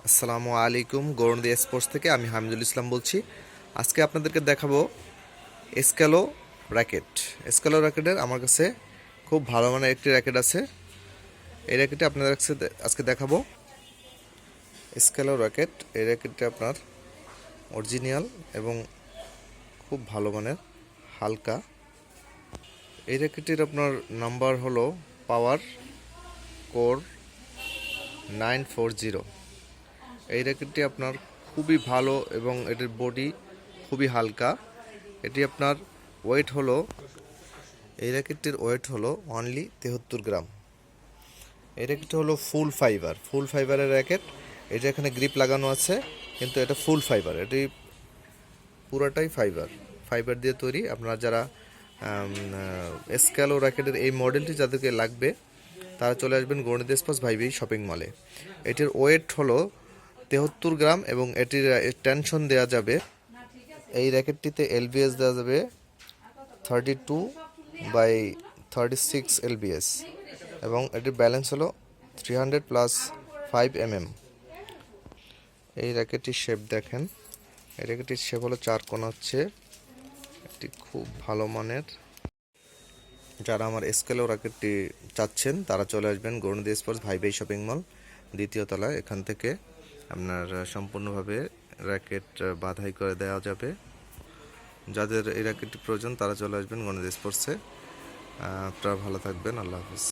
আসসালামু আলাইকুম। গৌরনদী স্পোর্টস থেকে আমি হামিদুল ইসলাম বলছি। আজকে আপনাদেরকে দেখাবো স্ক্যালো র্যাকেট। স্ক্যালো র্যাকেটের আমার কাছে খুব ভালো মানের একটি র্যাকেট আছে। এই র্যাকেটে আপনাদের কাছে আজকে দেখাবো স্ক্যালো র্যাকেট। এই র্যাকেটটা আপনার অরিজিনাল এবং খুব ভালো মানের, হালকা। এই র্যাকেটের আপনার নাম্বার হলো পাওয়ার কোর 940। এই র্যাকেটটি আপনার খুবই ভালো এবং এটির বডি খুবই হালকা। এটি আপনার ওয়েট হলো, এই র্যাকেটটির ওয়েট হলো অনলি 73 গ্রাম। এই র্যাকেটটি হলো ফুল ফাইবারের র্যাকেট। এটা এখানে গ্রিপ লাগানো আছে, কিন্তু এটা ফুল ফাইবার, এটি পুরাটাই ফাইবার দিয়ে তৈরি। আপনারা যারা স্ক্যালো র্যাকেটের এই মডেলটি যাদেরকে লাগবে তারা চলে আসবেন গৌরনদী স্পোর্টস ভাইবি শপিং মলে। এটির ওয়েট হলো 73 গ্রাম এবং এটির টেনশন দেওয়া যাবে। এই র্যাকেটটিতে এলবিএস দেওয়া যাবে 32/36 এলবিএস এবং এটির ব্যালেন্স হলো 300+5 mm। এই র্যাকেটটির শেপ দেখেন, এই র্যাকেটটির শেপ হলো চারকোনা হচ্ছে। এটি খুব ভালো মানের। যারা আমার স্কেলো র্যাকেটটি চাচ্ছেন তারা চলে আসবেন Gournadi sports Vayve shopping mall, দ্বিতীয় তলায়। এখান থেকে আপনার সম্পূর্ণভাবে র্যাকেট বাঁধাই করে দেওয়া যাবে। যাদের এই র্যাকেটটি প্রয়োজন তারা চলে আসবেন গৌরনদী স্পোর্টসে। আপনারা ভালো থাকবেন। আল্লাহ হাফিজ।